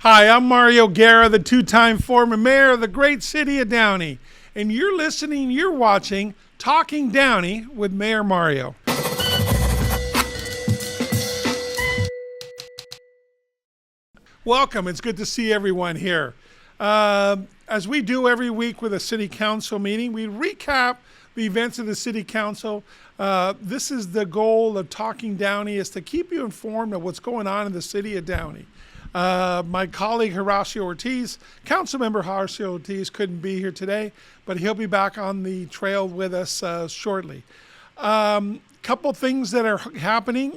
Hi, I'm Mario Guerra, the two-time former mayor of the great city of Downey. And you're watching Talking Downey with Mayor Mario. Welcome. It's good to see everyone here. As we do every week with a city council meeting, we recap the events of the city council. This is the goal of Talking Downey, is to keep you informed of what's going on in the city of Downey. My colleague Horacio Ortiz, Councilmember Horacio Ortiz, couldn't be here today, but he'll be back on the trail with us shortly. Couple things that are happening.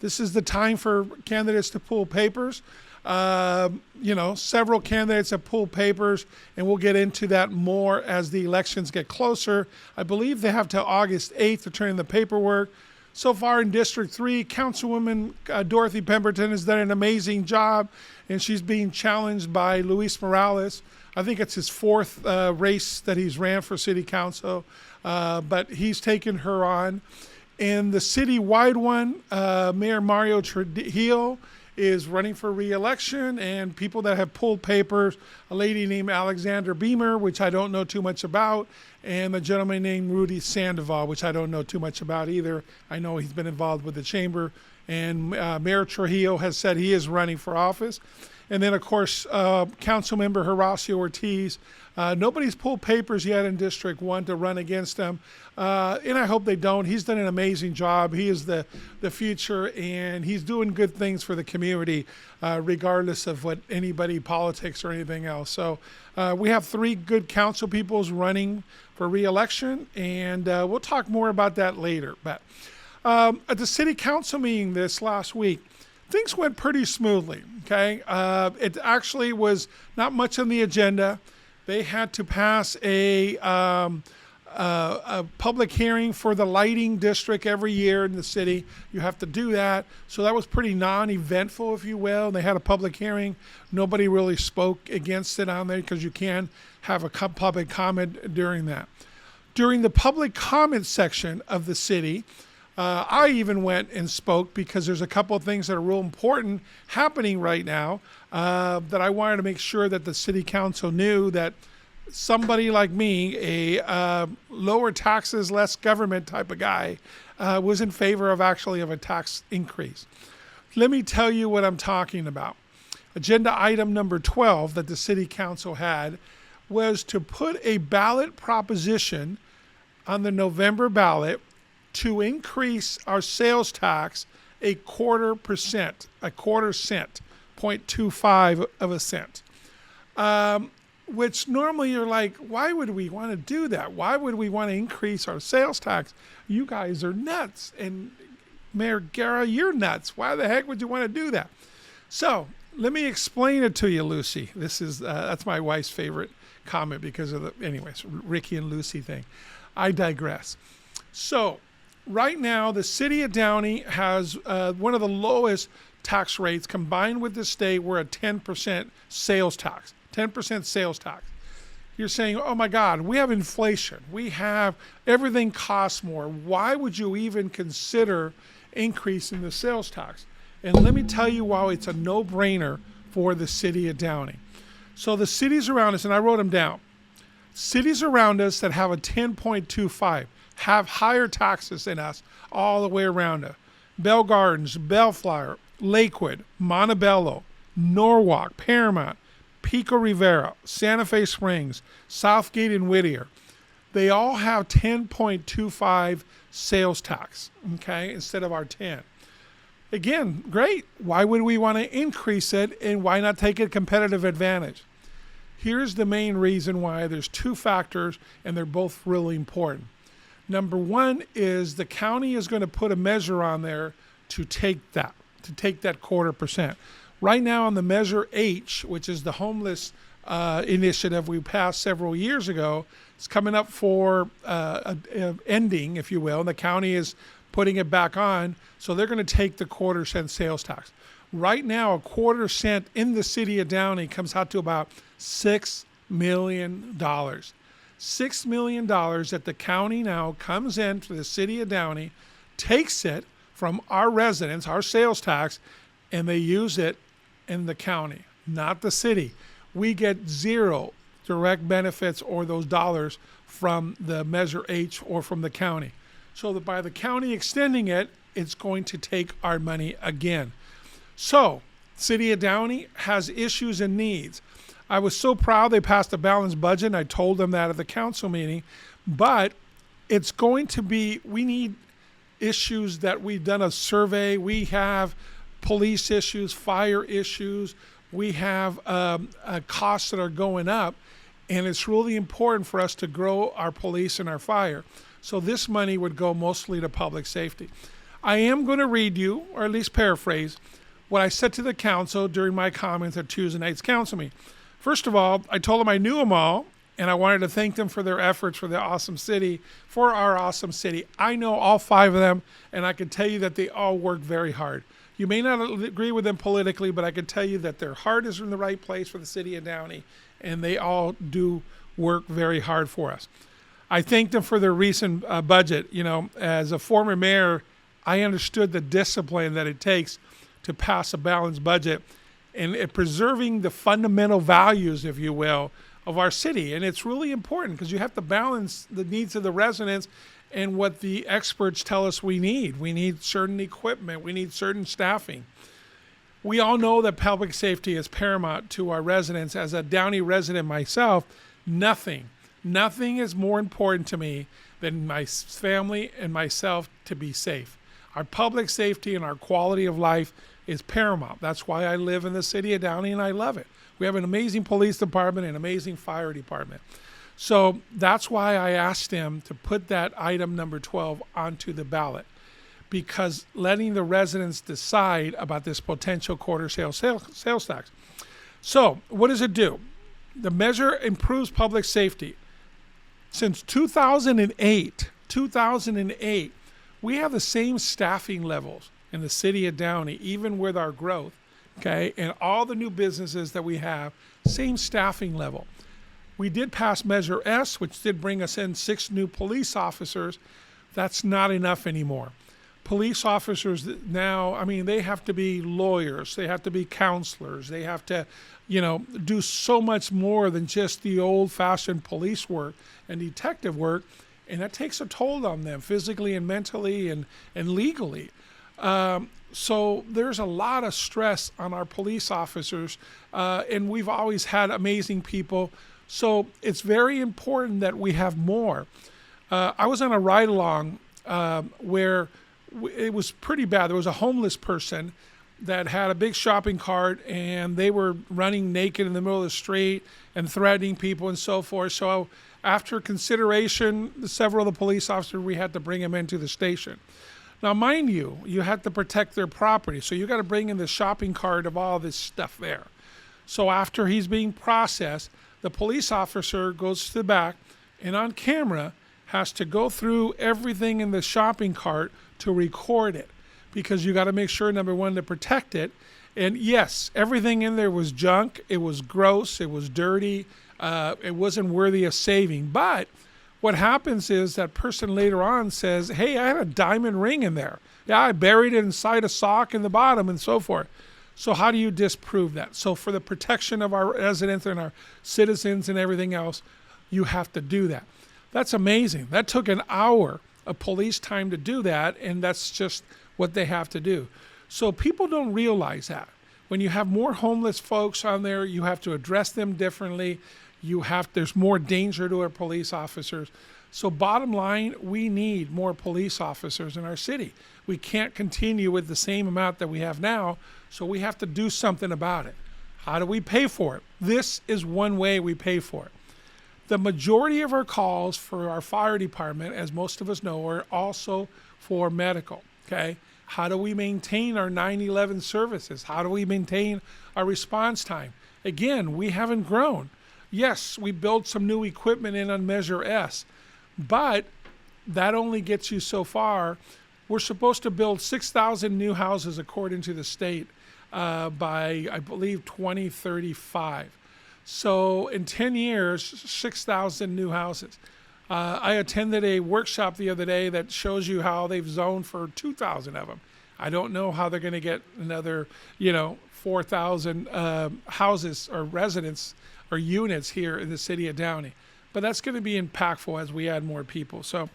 This is the time for candidates to pull papers. Several candidates have pulled papers, and we'll get into that more as the elections get closer. I believe they have till August 8th to turn in the paperwork. So far in District 3, Councilwoman Dorothy Pemberton has done an amazing job, and she's being challenged by Luis Morales. I think it's his fourth race that he's ran for city council, but he's taken her on. In the city-wide one, Mayor Mario Guerra is running for re-election, and people that have pulled papers, a lady named Alexander Beamer, which I don't know too much about, and a gentleman named Rudy Sandoval, which I don't know too much about either. I know he's been involved with the chamber, and Mayor Trujillo has said he is running for office. And then, of course, Councilmember Horacio Ortiz. Nobody's pulled papers yet in District 1 to run against him, and I hope they don't. He's done an amazing job. He is the future, and he's doing good things for the community, regardless of what anybody politics or anything else. So we have three good council peoples running for re-election, and we'll talk more about that later. But at the city council meeting this last week, things went pretty smoothly, okay? It actually was not much on the agenda. They had to pass a public hearing for the lighting district every year in the city. You have to do that. So that was pretty non-eventful, if you will. They had a public hearing. Nobody really spoke against it on there because you can have a public comment during that. During the public comment section of the city, I even went and spoke because there's a couple of things that are real important happening right now that I wanted to make sure that the city council knew that somebody like me, a lower taxes, less government type of guy, was in favor of a tax increase. Let me tell you what I'm talking about. Agenda item number 12 that the city council had was to put a ballot proposition on the November ballot to increase our sales tax a quarter cent, 0.25 of a cent. Which normally you're like, why would we want to do that? Why would we want to increase our sales tax? You guys are nuts. And Mayor Guerra, you're nuts. Why the heck would you want to do that? So let me explain it to you, Lucy. That's my wife's favorite comment because of anyways, Ricky and Lucy thing. I digress. So right now, the city of Downey has one of the lowest tax rates. Combined with the state, we're at 10% sales tax. 10% sales tax. You're saying, oh my God, we have inflation. Everything costs more. Why would you even consider increasing the sales tax? And let me tell you why it's a no-brainer for the city of Downey. So the cities around us, and I wrote them down, cities around us that have a 10.25 have higher taxes than us all the way around us. Bell Gardens, Bellflower, Lakewood, Montebello, Norwalk, Paramount, Pico Rivera, Santa Fe Springs, Southgate, and Whittier. They all have 10.25 sales tax, okay, instead of our 10. Again, great. Why would we want to increase it, and why not take a competitive advantage? Here's the main reason why. There's two factors, and they're both really important. Number one is the county is going to put a measure on there to take that quarter percent. Right now on the Measure H, which is the homeless initiative we passed several years ago, it's coming up for ending, if you will, and the county is putting it back on, so they're going to take the quarter cent sales tax. Right now, a quarter cent in the city of Downey comes out to about $6 million. $6 million that the county now comes into the city of Downey, takes it from our residents, our sales tax, and they use it in the county. not the city. We get zero direct benefits or those dollars from the Measure H or from the county. So that by the county extending it, it's going to take our money again. So, City of Downey has issues and needs. I was so proud they passed a balanced budget, and I told them that at the council meeting, but it's going to be, we need issues that we've done a survey. We have police issues, fire issues. We have costs that are going up, and it's really important for us to grow our police and our fire. So this money would go mostly to public safety. I am going to read you, or at least paraphrase, what I said to the council during my comments at Tuesday night's council meeting. First of all, I told them I knew them all, and I wanted to thank them for their efforts for our awesome city. I know all 5 of them, and I can tell you that they all work very hard. You may not agree with them politically, but I can tell you that their heart is in the right place for the city of Downey, and they all do work very hard for us. I thank them for their recent budget. You know, as a former mayor, I understood the discipline that it takes to pass a balanced budget and preserving the fundamental values, if you will, of our city. And it's really important because you have to balance the needs of the residents and what the experts tell us we need. We need certain equipment. We need certain staffing. We all know that public safety is paramount to our residents. As a Downey resident myself, nothing is more important to me than my family and myself to be safe. Our public safety and our quality of life is paramount. That's why I live in the city of Downey, and I love it. We have an amazing police department and an amazing fire department. So that's why I asked him to put that item number 12 onto the ballot, because letting the residents decide about this potential quarter sales tax. So what does it do? The measure improves public safety. Since 2008, we have the same staffing levels in the city of Downey, even with our growth, okay, and all the new businesses that we have, same staffing level. We did pass Measure S, which did bring us in 6 new police officers. That's not enough anymore. Police officers now, I mean, they have to be lawyers, they have to be counselors, they have to, do so much more than just the old-fashioned police work and detective work, and that takes a toll on them physically and mentally and legally. So there's a lot of stress on our police officers, and we've always had amazing people. So it's very important that we have more. I was on a ride-along where it was pretty bad. There was a homeless person that had a big shopping cart, and they were running naked in the middle of the street and threatening people and so forth. So after consideration, several of the police officers, we had to bring them into the station. Now, mind you, you have to protect their property. So you got to bring in the shopping cart of all this stuff there. So after he's being processed, the police officer goes to the back and on camera has to go through everything in the shopping cart to record it, because you got to make sure, number one, to protect it. And yes, everything in there was junk. It was gross. It was dirty. It wasn't worthy of saving. But what happens is that person later on says, hey, I had a diamond ring in there. Yeah, I buried it inside a sock in the bottom and so forth. So how do you disprove that? So for the protection of our residents and our citizens and everything else, you have to do that. That's amazing. That took an hour of police time to do that, and that's just what they have to do. So people don't realize that. When you have more homeless folks on there, you have to address them differently. There's more danger to our police officers. So bottom line, we need more police officers in our city. We can't continue with the same amount that we have now, so we have to do something about it. How do we pay for it? This is one way we pay for it. The majority of our calls for our fire department, as most of us know, are also for medical, okay? How do we maintain our 911 services? How do we maintain our response time? Again, we haven't grown. Yes, we built some new equipment in on Measure S, but that only gets you so far. We're supposed to build 6,000 new houses according to the state by, I believe, 2035. So in 10 years, 6,000 new houses. I attended a workshop the other day that shows you how they've zoned for 2,000 of them. I don't know how they're going to get another, 4,000 houses or residents or units here in the city of Downey. But that's going to be impactful as we add more people. So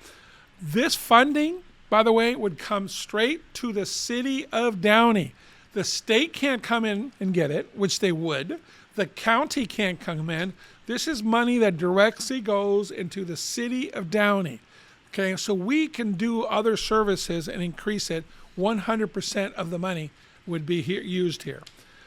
this funding, by the way, would come straight to the city of Downey. The state can't come in and get it, which they would. The county can't come in. This is money that directly goes into the city of Downey. Okay, so we can do other services and increase it. 100% of the money would be used here.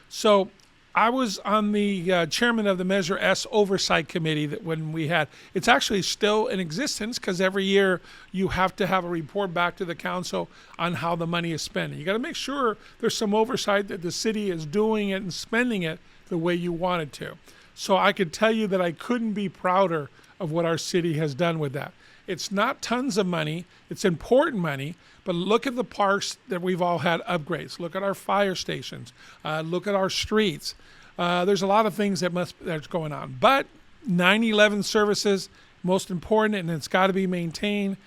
So I was on the chairman of the Measure S Oversight Committee that when we had, it's actually still in existence because every year you have to have a report back to the council on how the money is spent. You got to make sure there's some oversight that the city is doing it and spending it the way you want it to. So I could tell you that I couldn't be prouder of what our city has done with that. It's not tons of money, it's important money, but look at the parks that we've all had upgrades. Look at our fire stations. Look at our streets. There's a lot of things that's going on. But 9/11 services, most important, and it's got to be maintained.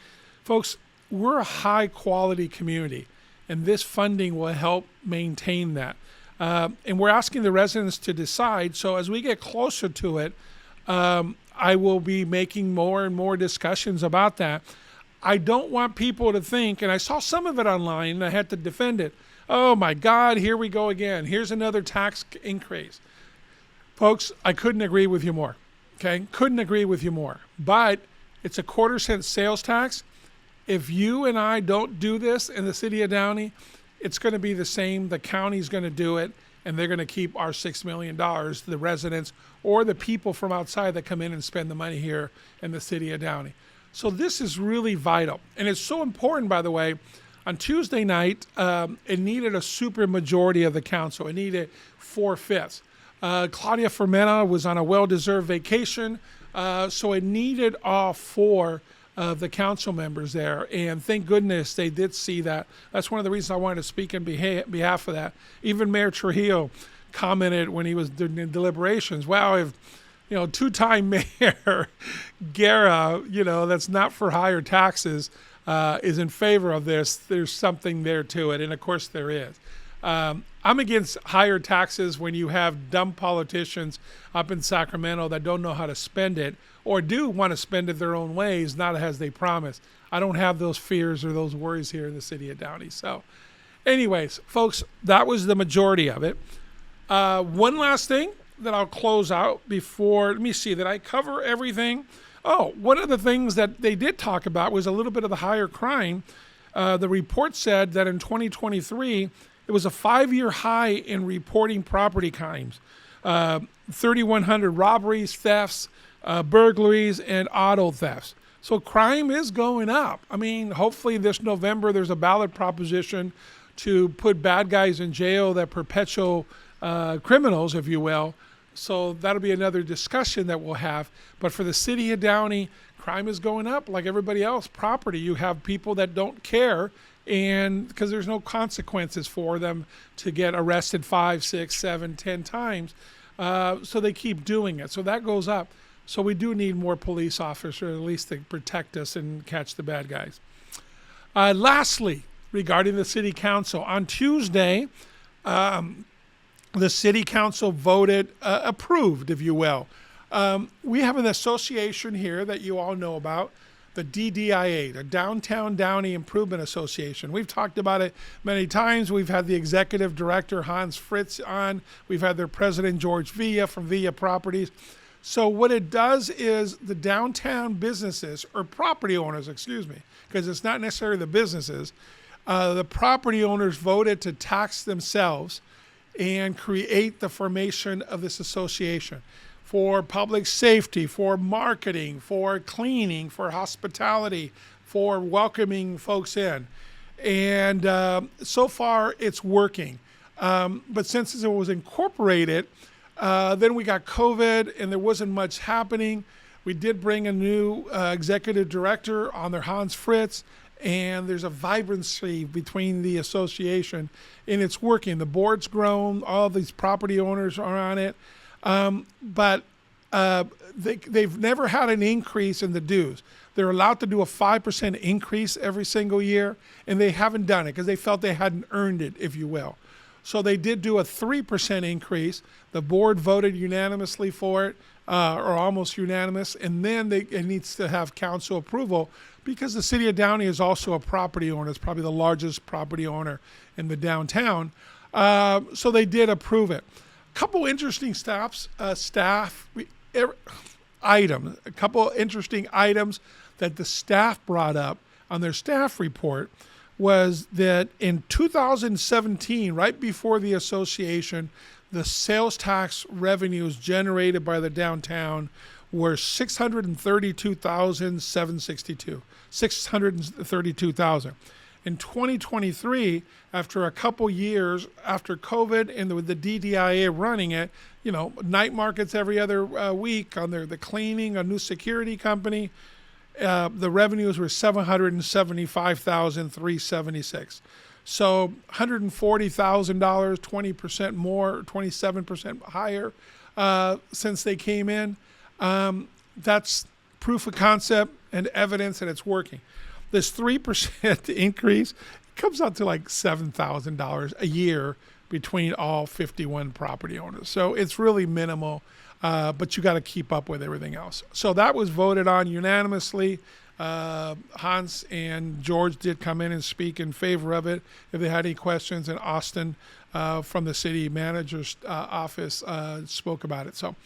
Folks, we're a high-quality community, and this funding will help maintain that. And we're asking the residents to decide. So as we get closer to it, I will be making more and more discussions about that. I don't want people to think, and I saw some of it online, and I had to defend it. Oh my God, here we go again. Here's another tax increase. Folks, I couldn't agree with you more. Okay? Couldn't agree with you more. But it's a 1/4-cent sales tax. If you and I don't do this in the city of Downey, it's going to be the same. The county's going to do it, and they're going to keep our $6 million, the residents or the people from outside that come in and spend the money here in the city of Downey. So this is really vital. And it's so important, by the way. On Tuesday night, it needed a super majority of the council. It needed 4/5. Claudia Fermenta was on a well-deserved vacation, so it needed all 4 of the council members there. And thank goodness they did see that. That's one of the reasons I wanted to speak in behalf of that. Even Mayor Trujillo commented when he was doing deliberations, wow, if two-time Mayor Guerra, that's not for higher taxes, is in favor of this, there's something there to it. And of course there is. I'm against higher taxes when you have dumb politicians up in Sacramento that don't know how to spend it or do want to spend it their own ways, not as they promise. I don't have those fears or those worries here in the city of Downey. So anyways, folks, that was the majority of it. One last thing that I'll close out before, let me see, did I cover everything? Oh, one of the things that they did talk about was a little bit of the higher crime. The report said that in 2023, it was a 5-year high in reporting property crimes. 3,100 robberies, thefts, burglaries, and auto thefts. So crime is going up. I mean, hopefully this November there's a ballot proposition to put bad guys in jail, that perpetual criminals, if you will. So that'll be another discussion that we'll have. But for the city of Downey, crime is going up like everybody else. Property, you have people that don't care, and because there's no consequences for them to get arrested 5, 6, 7, 10 times. So they keep doing it. So that goes up. So we do need more police officers, at least to protect us and catch the bad guys. Lastly, regarding the city council, on Tuesday, the city council voted, approved, if you will. We have an association here that you all know about, the DDIA, the Downtown Downey Improvement Association. We've talked about it many times. We've had the executive director, Hans Fritz, on. We've had their president, George Villa, from Villa Properties. So what it does is the downtown businesses, or property owners, excuse me, because it's not necessarily the businesses, the property owners voted to tax themselves and create the formation of this association for public safety, for marketing, for cleaning, for hospitality, for welcoming folks in. And so far it's working. But since it was incorporated, then we got COVID and there wasn't much happening. We did bring a new executive director on there, Hans Fritz, and there's a vibrancy between the association, and it's working. The board's grown. All these property owners are on it. But they've never had an increase in the dues. They're allowed to do a 5% increase every single year, and they haven't done it because they felt they hadn't earned it, if you will. So they did do a 3% increase. The board voted unanimously for it, or almost unanimous, and then it needs to have council approval because the city of Downey is also a property owner. It's probably the largest property owner in the downtown. So they did approve it. A couple interesting items. A couple interesting items that the staff brought up on their staff report was that in 2017, right before the association, the sales tax revenues generated by the downtown were $632,762. $632,000. In 2023, after a couple years after COVID and with the DDIA running it, night markets every other week on the cleaning, a new security company, the revenues were $775,376. So $140,000, 20% more, 27% higher since they came in. That's proof of concept and evidence that it's working. This 3% increase comes out to like $7,000 a year between all 51 property owners. So it's really minimal, but you got to keep up with everything else. So that was voted on unanimously. Hans and George did come in and speak in favor of it if they had any questions, and Austin from the city manager's office spoke about it. So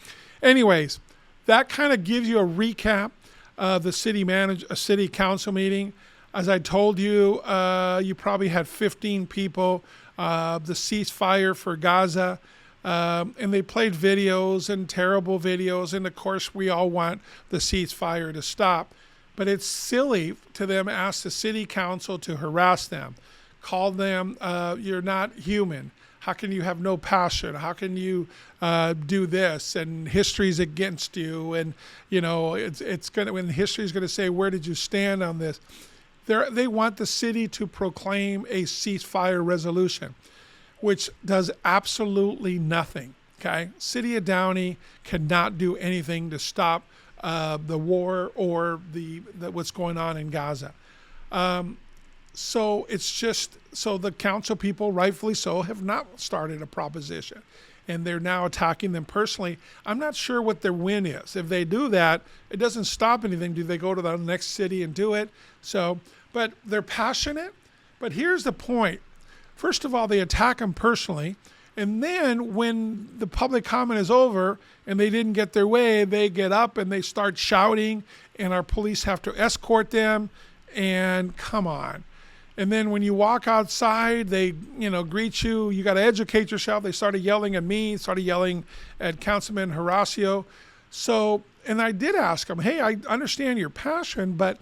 anyways, that kind of gives you a recap of the city council meeting. As I told you, you probably had 15 people, the ceasefire for Gaza, and they played videos and terrible videos, and of course we all want the ceasefire to stop. But it's silly to them ask the city council to harass them, call them, you're not human. How can you have no passion? How can you do this? And history's against you. And, it's going to, when history's going to say, where did you stand on this? They want the city to proclaim a ceasefire resolution, which does absolutely nothing. Okay. City of Downey cannot do anything to stop the war or the what's going on in Gaza. So it's just, so the council people, rightfully so, have not started a proposition. And they're now attacking them personally. I'm not sure what their win is. If they do that, it doesn't stop anything. Do they go to the next city and do it? So, but they're passionate. But here's the point. First of all, they attack them personally. And then when the public comment is over and they didn't get their way, they get up and they start shouting, and our police have to escort them. And come on. And then when you walk outside, they, greet you. You got to educate yourself. They started yelling at me, started yelling at Councilman Horacio. So, and I did ask them, hey, I understand your passion, but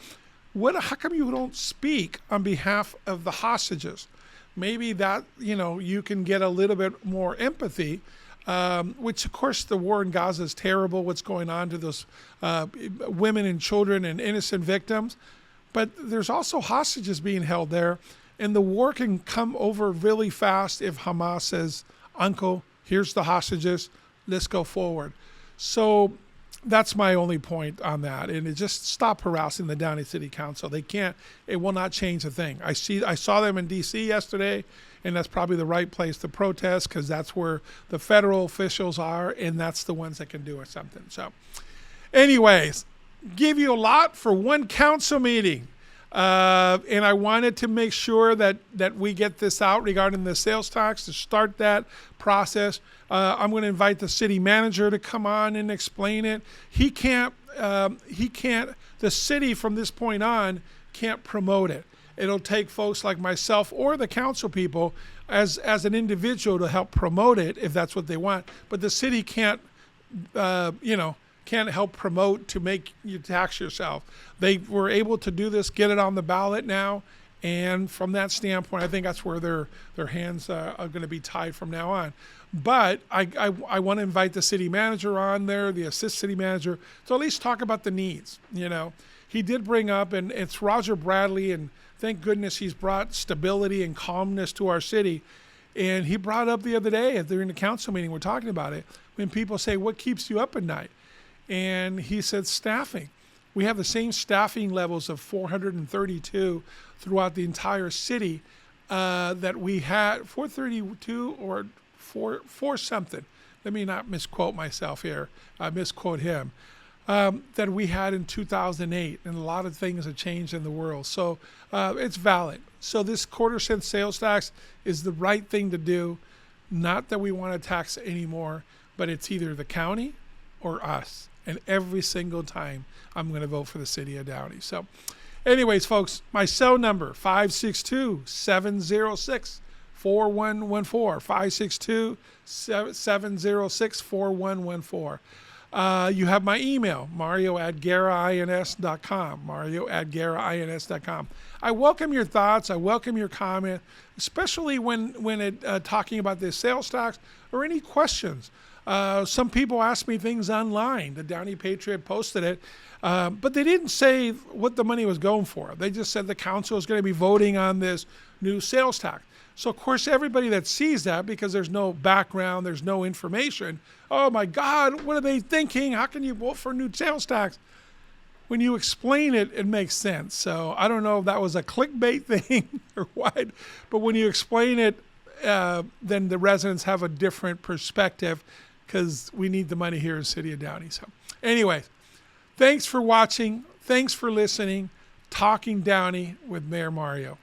how come you don't speak on behalf of the hostages? Maybe that, you can get a little bit more empathy, which, of course, the war in Gaza is terrible, what's going on to those women and children and innocent victims. But there's also hostages being held there, and the war can come over really fast if Hamas says, Uncle, here's the hostages, let's go forward. So that's my only point on that. And just stop harassing the Downey City Council. It will not change a thing. I saw them in D.C. yesterday, and that's probably the right place to protest because that's where the federal officials are, and that's the ones that can do something. So anyways, give you a lot for one council meeting. And I wanted to make sure that we get this out regarding the sales tax to start that process. I'm going to invite the city manager to come on and explain it. The city from this point on can't promote it. It'll take folks like myself or the council people as an individual to help promote it if that's what they want. But the city can't help promote to make you tax yourself. They were able to do this, get it on the ballot now, and from that standpoint, I think that's where their hands are going to be tied from now on. But I want to invite the city manager on there, the assistant city manager, to at least talk about the needs. He did bring up, and it's Roger Bradley, and thank goodness he's brought stability and calmness to our city. And he brought up the other day during the council meeting, we're talking about it, when people say, what keeps you up at night? And he said staffing. We have the same staffing levels of 432 throughout the entire city. that we had 432 or four something. Let me not misquote myself here. I misquote him. That we had in 2008, and a lot of things have changed in the world. So it's valid. So this quarter-cent sales tax is the right thing to do. Not that we want to tax anymore, but it's either the county or us. And every single time, I'm going to vote for the city of Downey. So anyways, folks, my cell number, 562-706-4114, 562-706-4114. You have my email, mario@guerrains.com, mario@guerrains.com. I welcome your thoughts. I welcome your comment, especially when talking about this sales tax or any questions. Some people ask me things online. The Downey Patriot posted it, but they didn't say what the money was going for. They just said the council is going to be voting on this new sales tax. So, of course, everybody that sees that, because there's no background, there's no information, oh, my God, what are they thinking? How can you vote for a new sales tax? When you explain it, it makes sense. So I don't know if that was a clickbait thing or what, but when you explain it, then the residents have a different perspective because we need the money here in the city of Downey. So anyway, thanks for watching. Thanks for listening. Talking Downey with Mayor Mario.